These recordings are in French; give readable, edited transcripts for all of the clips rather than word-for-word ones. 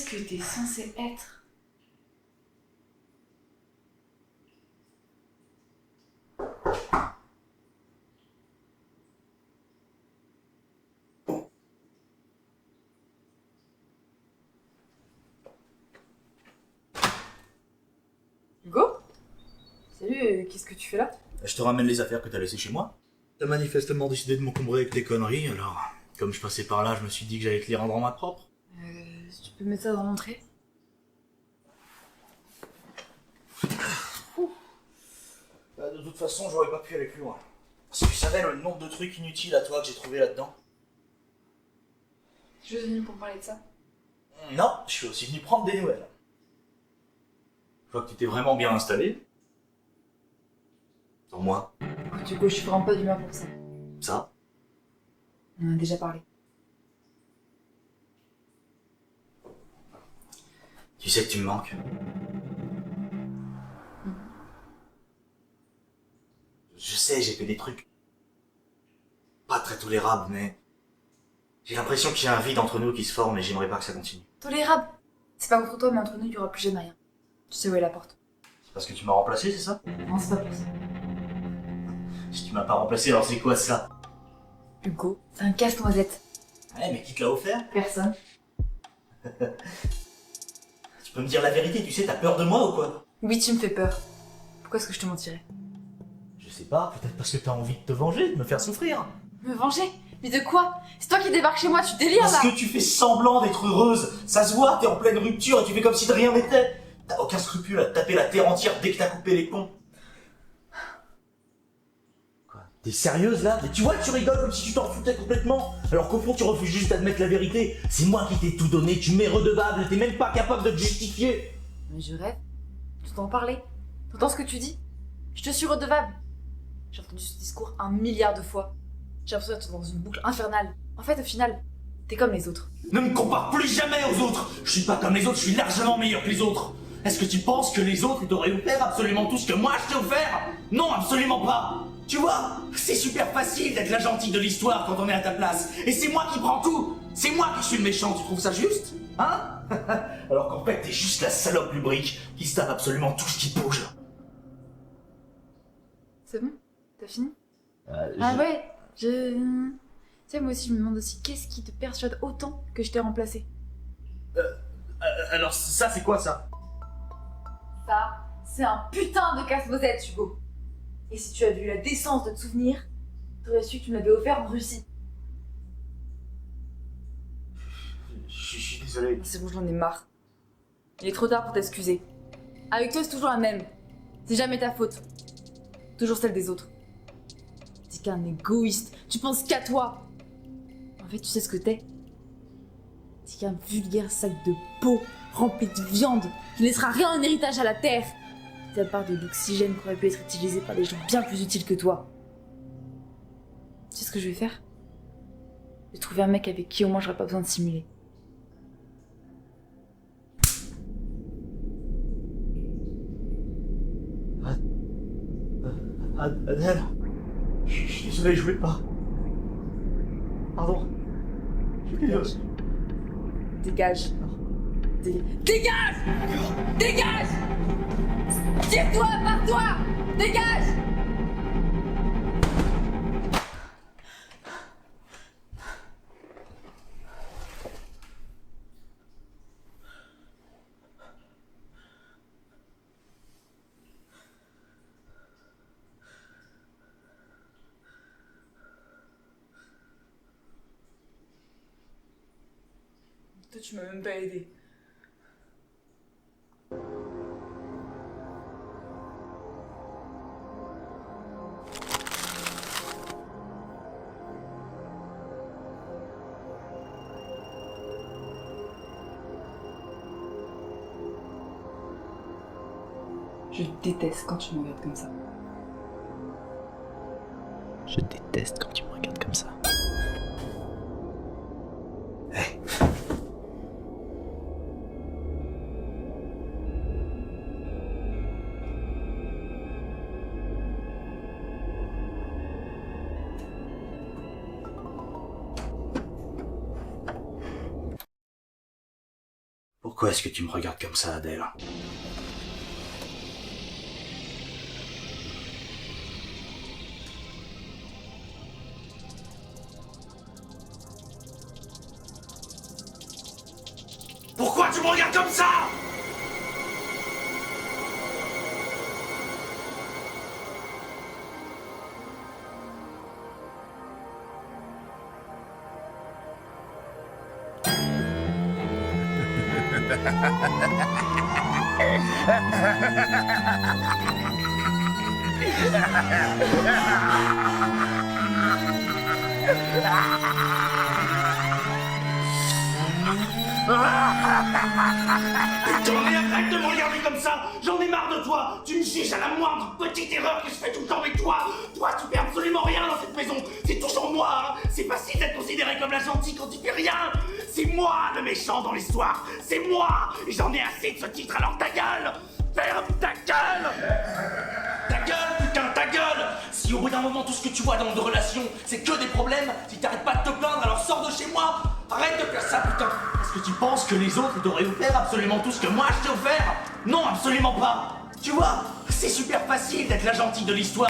Qu'est-ce que t'es censé être? Hugo? Salut, qu'est-ce que tu fais là? Je te ramène les affaires que t'as laissées chez moi. T'as manifestement décidé de m'encombrer avec tes conneries, alors... Comme je passais par là, je me suis dit que j'allais te les rendre en main propre. Si tu peux mettre ça dans l'entrée. De toute façon, j'aurais pas pu aller plus loin. Si tu savais le nombre de trucs inutiles à toi que j'ai trouvé là-dedans. Je suis venue pour parler de ça. Non, je suis aussi venu prendre des nouvelles. Je vois que tu t'es vraiment bien installé. Sans moi. Du coup, je suis vraiment pas d'humeur pour ça. Ça. On en a déjà parlé. Tu sais que tu me manques. Je sais, j'ai fait des trucs pas très tolérables, mais j'ai l'impression qu'il y a un vide entre nous qui se forme et j'aimerais pas que ça continue. Tolérable. C'est pas contre toi, mais entre nous, il y aura plus jamais rien. Tu sais où est la porte. C'est parce que tu m'as remplacé, c'est ça? Non, c'est pas pour ça. Si tu m'as pas remplacé, alors c'est quoi ça? Hugo, c'est un casse-noisette. Ouais, mais qui te l'a offert? Personne. Tu peux me dire la vérité, tu sais, t'as peur de moi ou quoi? Oui, tu me fais peur. Pourquoi est-ce que je te mentirais? Je sais pas, peut-être parce que t'as envie de te venger, de me faire souffrir. Me venger? Mais de quoi? C'est toi qui débarques chez moi, tu délires Parce là! que tu fais semblant d'être heureuse. Ça se voit, t'es en pleine rupture et tu fais comme si de rien n'était. T'as aucun scrupule à te taper la terre entière dès que t'as coupé les ponts. Quoi? T'es sérieuse là? Mais tu vois que tu rigoles comme si tu t'en foutais complètement. Alors qu'au fond tu refuses juste d'admettre la vérité. C'est moi qui t'ai tout donné, tu m'es redevable, t'es même pas capable de te justifier. Mais je rêve. T'entends parler? T'entends ce que tu dis? Je te suis redevable. J'ai entendu ce discours 1 milliard de fois. J'ai l'impression d'être dans une boucle infernale. En fait, au final, t'es comme les autres. Ne me compare plus jamais aux autres. Je suis pas comme les autres, je suis largement meilleur que les autres. Est-ce que tu penses que les autres t'auraient offert absolument tout ce que moi je t'ai offert? Non, absolument pas. Tu vois, c'est super facile d'être la gentille de l'histoire quand on est à ta place. Et c'est moi qui prends tout. C'est moi qui suis le méchant, tu trouves ça juste? Hein? Alors qu'en fait, t'es juste la salope lubrique qui se tape absolument tout ce qui bouge. C'est bon? T'as fini? Ah ouais, Tu sais, moi aussi, je me demande aussi qu'est-ce qui te persuade autant que je t'ai remplacé? Alors ça, c'est quoi ça? Ça, c'est un putain de casse-noisette, Hugo. Et si tu avais eu la décence de te souvenir, t'aurais su que tu me l'avais offert en Russie. Je suis désolé. C'est bon, j'en ai marre. Il est trop tard pour t'excuser. Avec toi, c'est toujours la même. C'est jamais ta faute. Toujours celle des autres. T'es qu'un égoïste. Tu penses qu'à toi. En fait, tu sais ce que t'es? T'es qu'un vulgaire sac de peau rempli de viande qui ne laissera rien en héritage à la terre. C'est à part de l'oxygène qui aurait pu être utilisé par des gens bien plus utiles que toi. Tu sais ce que je vais faire? Je vais trouver un mec avec qui au moins j'aurais pas besoin de simuler. Adèle, je suis désolé, je voulais pas. Pardon. Dégage. Dégage. Dégage! Dégage! Tire-toi, pars-toi! Dégage! Toi, tu m'as même pas aidé. Je déteste quand tu me regardes comme ça. Je déteste quand tu me regardes comme ça. Pourquoi est-ce que tu me regardes comme ça, Adèle? Pourquoi tu me regardes comme ça? Putain, mais arrête de me regarder comme ça! J'en ai marre de toi! Tu me juges à la moindre petite erreur que je fais tout le temps avec toi! Toi, tu fais absolument rien dans cette maison! C'est toujours moi! Hein. C'est facile d'être considéré comme la gentille quand tu fais rien! C'est moi le méchant dans l'histoire! C'est moi! Et j'en ai assez de ce titre, alors ta gueule! Ferme ta gueule! Ta gueule, putain, ta gueule! Si au bout d'un moment tout ce que tu vois dans nos relations, c'est que des problèmes, si t'arrêtes pas de te plaindre, alors sors de chez moi! Arrête de faire ça, putain! Est-ce que tu penses que les autres devraient offert absolument tout ce que moi je t'ai offert? Non, absolument pas! Tu vois, c'est super facile d'être la gentille de l'histoire.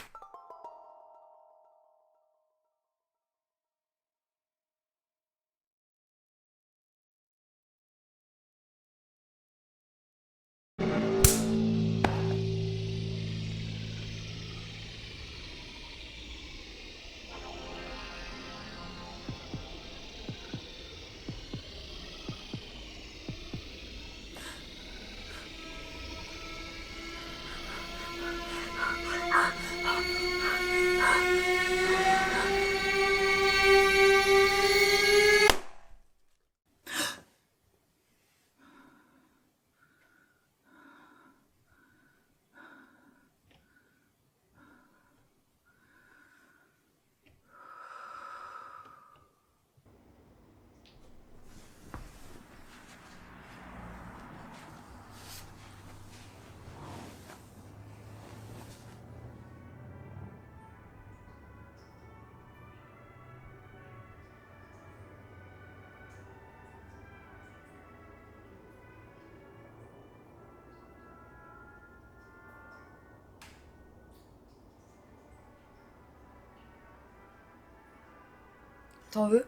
T'en veux?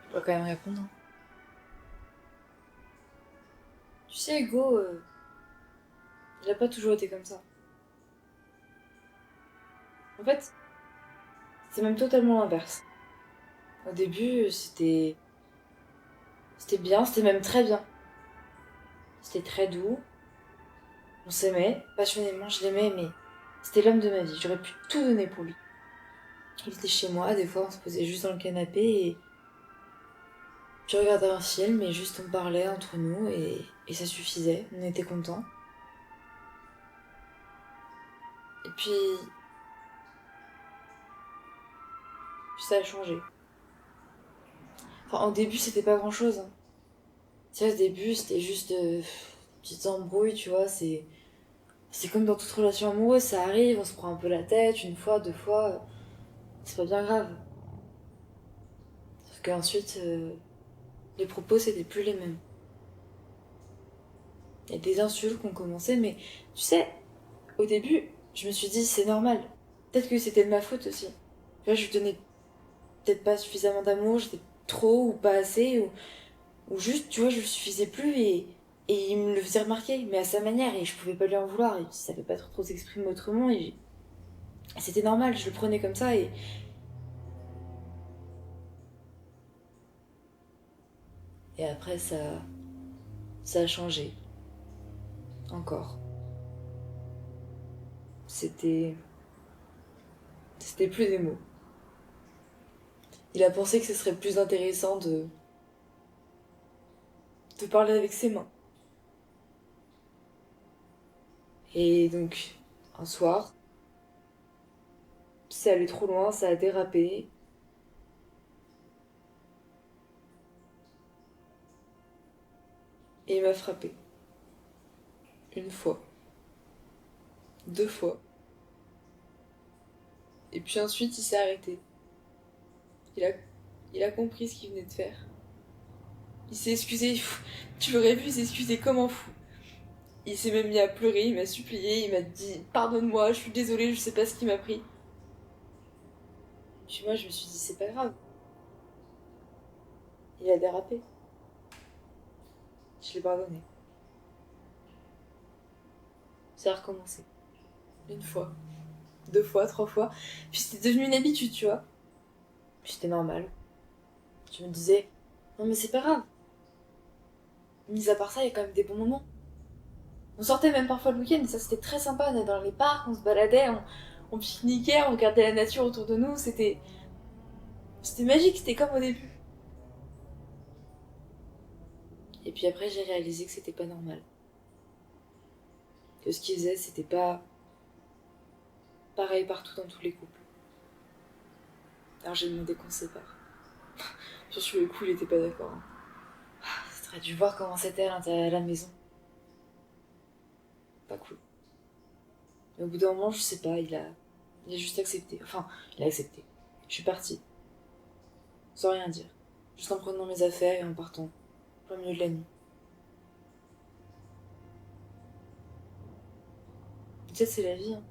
Je dois quand même répondre. Hein. Tu sais, Hugo, il a pas toujours été comme ça. En fait, c'est même totalement l'inverse. Au début, c'était bien, c'était même très bien. C'était très doux. On s'aimait, passionnément, je l'aimais, mais c'était l'homme de ma vie. J'aurais pu tout donner pour lui. Il était chez moi, des fois on se posait juste dans le canapé et je regardais un film et juste on parlait entre nous et ça suffisait, on était contents. Et puis ça a changé. Enfin, au début c'était pas grand chose. Hein. Tu sais, au début c'était juste petites embrouilles, tu vois, c'est comme dans toute relation amoureuse, ça arrive, on se prend un peu la tête, une fois, deux fois, c'est pas bien grave. Sauf qu'ensuite, les propos c'était plus les mêmes. Il y a des insultes qui ont commencé, mais tu sais, au début, je me suis dit c'est normal. Peut-être que c'était de ma faute aussi. Tu vois, je lui donnais peut-être pas suffisamment d'amour, j'étais trop ou pas assez, ou juste, tu vois, je lui suffisais plus et il me le faisait remarquer, mais à sa manière, et je pouvais pas lui en vouloir, il savait pas trop s'exprimer autrement, et c'était normal, je le prenais comme ça, et après, ça a changé. Encore. C'était plus des mots. Il a pensé que ce serait plus intéressant de parler avec ses mains. Et donc, un soir, c'est allé trop loin, ça a dérapé. Et il m'a frappé. Une fois. Deux fois. Et puis ensuite, il s'est arrêté. Il a compris ce qu'il venait de faire. Il s'est excusé, tu l'aurais vu, il s'est excusé comme un fou. Il s'est même mis à pleurer, il m'a supplié, il m'a dit pardonne-moi, je suis désolée, je sais pas ce qui m'a pris. Puis moi je me suis dit c'est pas grave. Il a dérapé. Je l'ai pardonné. Ça a recommencé. Une fois, 2 fois, 3 fois. Puis c'était devenu une habitude, tu vois. Puis c'était normal. Je me disais, non mais c'est pas grave. Mis à part ça, il y a quand même des bons moments. On sortait même parfois le week-end, et ça c'était très sympa. On allait dans les parcs, on se baladait, on pique-niquait, on regardait la nature autour de nous. C'était magique, c'était comme au début. Et puis après, j'ai réalisé que c'était pas normal. Que ce qu'il faisait, c'était pas pareil partout dans tous les couples. Alors j'ai demandé qu'on se sépare. Sur le coup, il était pas d'accord. Hein. T'aurais dû voir comment c'était à l'intérieur de la maison. Pas cool. Mais au bout d'un moment, je sais pas, il a juste accepté. Enfin, il a accepté. Je suis partie. Sans rien dire. Juste en prenant mes affaires et en partant. Plein milieu de la nuit. Peut-être c'est la vie, hein.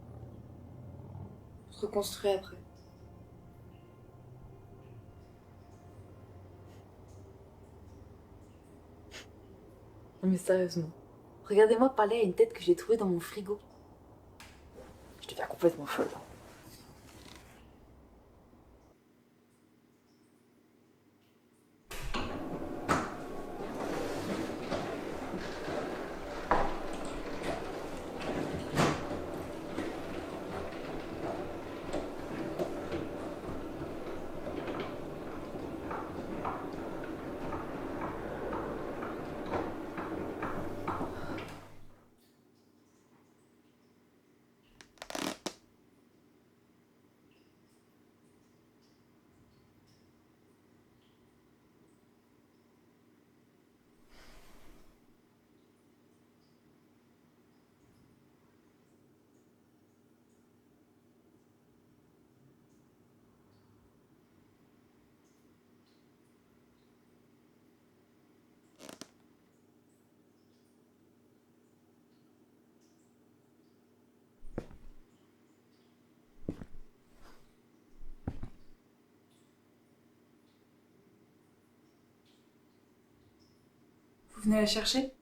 On se reconstruit après. Non mais sérieusement, regardez-moi parler à une tête que j'ai trouvée dans mon frigo. Je deviens complètement folle. Vous venez la chercher ?